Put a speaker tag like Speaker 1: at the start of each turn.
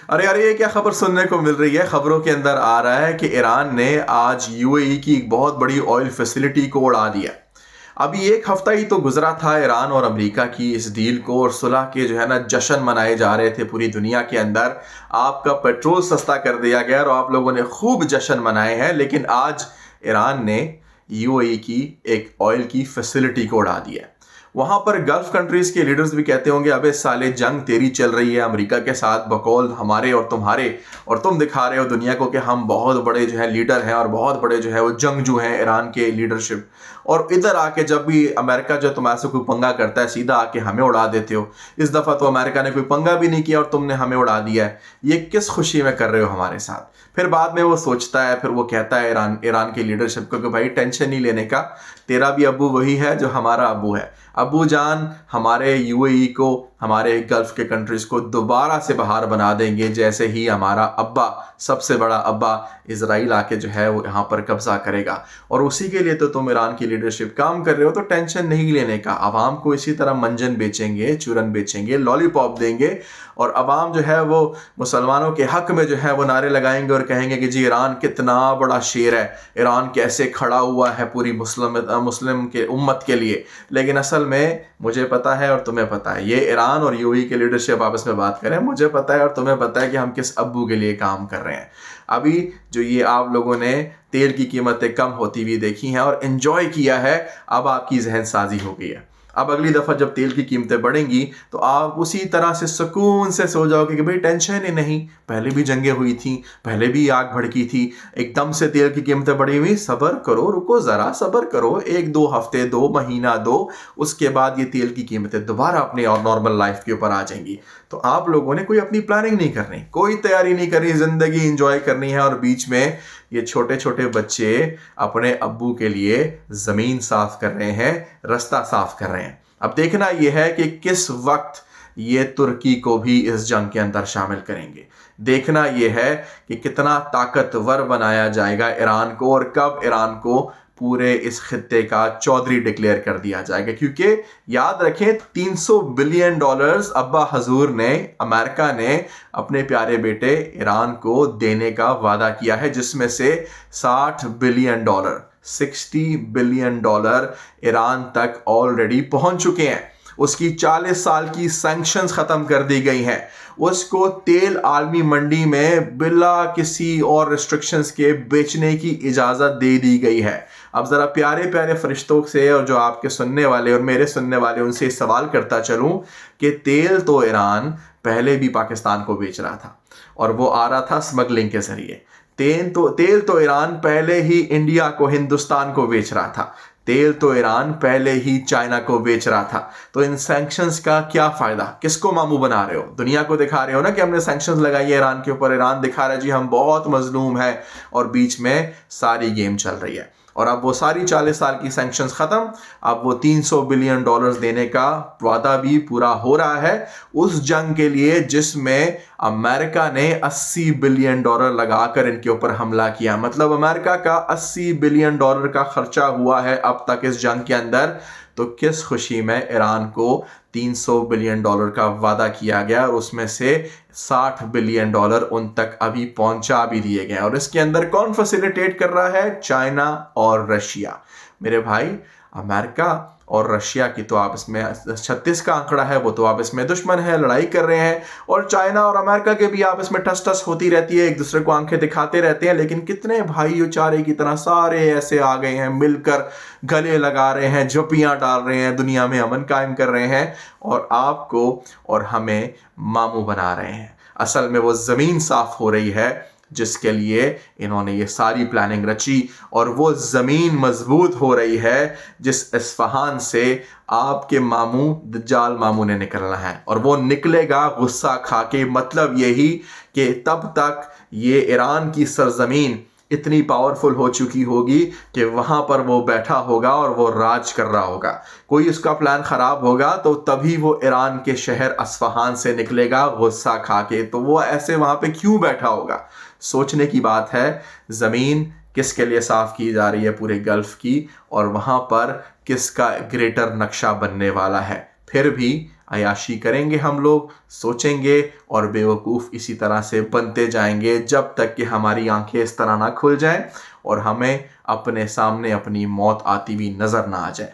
Speaker 1: अरे अरे, ये क्या खबर सुनने को मिल रही है? खबरों के अंदर आ रहा है कि ईरान ने आज यूएई की एक बहुत बड़ी ऑयल फैसिलिटी को उड़ा दिया। अभी एक हफ्ता ही तो गुजरा था ईरान और अमेरिका की इस डील को, और सुलह के जो है ना जश्न मनाए जा रहे थे पूरी दुनिया के अंदर। आपका पेट्रोल सस्ता कर दिया गया और आप लोगों ने खूब जश्न मनाए हैं, लेकिन आज ईरान ने यूएई की एक ऑयल की फैसिलिटी को उड़ा दिया। वहां पर गल्फ कंट्रीज के लीडर्स भी कहते होंगे, अबे साले जंग तेरी चल रही है अमेरिका के साथ बकौल हमारे और तुम्हारे, और तुम दिखा रहे हो दुनिया को कि हम बहुत बड़े जो है लीडर हैं और बहुत बड़े जो है वो जंगजू हैं ईरान के लीडरशिप। और इधर आके जब भी अमेरिका जो तुम्हारे से कोई पंगा करता है सीधा आके हमें उड़ा देते हो। इस दफा तो अमेरिका ने कोई पंगा भी नहीं किया और तुमने हमें उड़ा दिया है। ये किस खुशी में कर रहे हो हमारे साथ? फिर बाद में वो सोचता है, फिर वो कहता है ईरान की लीडरशिप को कि भाई टेंशन नहीं लेने का, तेरा भी अब्बू वही है जो हमारा अब्बू है। अब्बू जान हमारे यूएई को, हमारे गल्फ के कंट्रीज को दोबारा से बाहर बना देंगे, जैसे ही हमारा अब्बा, सबसे बड़ा अब्बा इजराइल आके जो है वो यहाँ पर कब्जा करेगा। और उसी के लिए तो तुम ईरान की लीडरशिप काम कर रहे हो, तो टेंशन नहीं लेने का। अवाम को इसी तरह मंजन बेचेंगे, चूरन बेचेंगे, लॉलीपॉप देंगे, और अवाम जो है वो मुसलमानों के हक में जो है वो नारे लगाएंगे और कहेंगे कि जी ईरान कितना बड़ा शेर है, ईरान कैसे खड़ा हुआ है पूरी मुस्लिम के उम्मत के लिए। लेकिन असल में मुझे पता है और तुम्हें पता है, ये ईरान और यूएई के लीडरशिप आपस में बात करें, मुझे पता है और तुम्हें पता है कि हम किस अब्बू के लिए काम कर रहे हैं। अभी जो ये आप लोगों ने तेल की कीमतें कम होती हुई देखी हैं और एंजॉय किया है, अब आपकी जहन साजी हो गई है। अब अगली दफ़ा जब तेल की कीमतें बढ़ेंगी तो आप उसी तरह से सुकून से सो जाओगे कि भाई टेंशन ही नहीं, पहले भी जंगें हुई थी, पहले भी आग भड़की थी, एकदम से तेल की कीमतें बढ़ी हुई, सब्र करो, रुको ज़रा, सब्र करो, 1-2 हफ्ते, 2 महीना दो, उसके बाद ये तेल की कीमतें दोबारा अपने और नॉर्मल लाइफ के ऊपर आ जाएंगी। तो आप लोगों ने कोई अपनी प्लानिंग नहीं करनी, कोई तैयारी नहीं करनी, ज़िंदगी इंजॉय करनी है, और बीच में ये छोटे छोटे बच्चे अपने अब्बू के लिए ज़मीन साफ कर रहे हैं, रास्ता साफ कर रहे हैं। अब देखना यह है कि किस वक्त ये तुर्की को भी इस जंग के अंदर शामिल करेंगे। देखना यह है कि कितना ताकतवर बनाया जाएगा ईरान को, और कब ईरान को पूरे इस खित्ते का चौधरी डिक्लेयर कर दिया जाएगा। क्योंकि याद रखें, $300 बिलियन अब्बा हजूर ने, अमेरिका ने अपने प्यारे बेटे ईरान को देने का वादा किया है, जिसमें से $60 बिलियन, $60 बिलियन ईरान तक ऑलरेडी पहुंच चुके हैं। उसकी 40 साल की सैंक्शंस खत्म कर दी गई हैं। उसको तेल आलमी मंडी में बिला किसी और रिस्ट्रिक्शंस के बेचने की इजाज़त दे दी गई है। अब ज़रा प्यारे प्यारे फरिश्तों से, और जो आपके सुनने वाले और मेरे सुनने वाले, उनसे सवाल करता चलूं कि तेल तो ईरान पहले भी पाकिस्तान को बेच रहा था, और वो आ रहा था स्मगलिंग के ज़रिए। तेल तो ईरान पहले ही इंडिया को, हिंदुस्तान को बेच रहा था। तेल तो ईरान पहले ही चाइना को बेच रहा था। तो इन सैंक्शंस का क्या फायदा? किसको मामू बना रहे हो? दुनिया को दिखा रहे हो ना कि हमने सैंक्शंस लगाई है ईरान के ऊपर। ईरान दिखा रहा है जी हम बहुत मजलूम है, और बीच में सारी गेम चल रही है। और अब वो सारी 40 साल की सैंक्शंस खत्म, अब वो $300 बिलियन देने का वादा भी पूरा हो रहा है उस जंग के लिए जिसमें अमेरिका ने $80 बिलियन लगाकर इनके ऊपर हमला किया। मतलब अमेरिका का $80 बिलियन का खर्चा हुआ है अब तक इस जंग के अंदर। तो किस खुशी में ईरान को $300 बिलियन का वादा किया गया, और उसमें से $60 बिलियन उन तक अभी पहुंचा भी दिए गए। और इसके अंदर कौन फैसिलिटेट कर रहा है? चाइना और रशिया। मेरे भाई, अमेरिका और रशिया की तो आपस में 36 का आंकड़ा है, वो तो आपस में दुश्मन है, लड़ाई कर रहे हैं। और चाइना और अमेरिका के भी आपस में ठस ठस होती रहती है, एक दूसरे को आंखें दिखाते रहते हैं। लेकिन कितने भाई चारे की तरह सारे ऐसे आ गए हैं, मिलकर गले लगा रहे हैं, झोपियां डाल रहे हैं, दुनिया में अमन कायम कर रहे हैं, और आपको और हमें मामू बना रहे हैं। असल में वो ज़मीन साफ हो रही है जिसके लिए इन्होंने ये सारी प्लानिंग रची, और वो ज़मीन मजबूत हो रही है जिस इस्फहान से आपके मामू दज्जाल मामू ने निकलना है। और वो निकलेगा गुस्सा खा के। मतलब यही कि तब तक ये ईरान की सरजमीन इतनी पावरफुल हो चुकी होगी कि वहाँ पर वो बैठा होगा और वो राज कर रहा होगा। कोई उसका प्लान ख़राब होगा तो तभी वो ईरान के शहर अस्फहान से निकलेगा गुस्सा खा के। तो वो ऐसे वहाँ पे क्यों बैठा होगा? सोचने की बात है। ज़मीन किसके लिए साफ़ की जा रही है? पूरे गल्फ़ की। और वहाँ पर किसका ग्रेटर नक्शा बनने वाला है? फिर भी अयाशी करेंगे हम लोग, सोचेंगे और बेवकूफ़ इसी तरह से बनते जाएंगे जब तक कि हमारी आंखें इस तरह ना खुल जाएं और हमें अपने सामने अपनी मौत आती हुई नज़र ना आ जाए।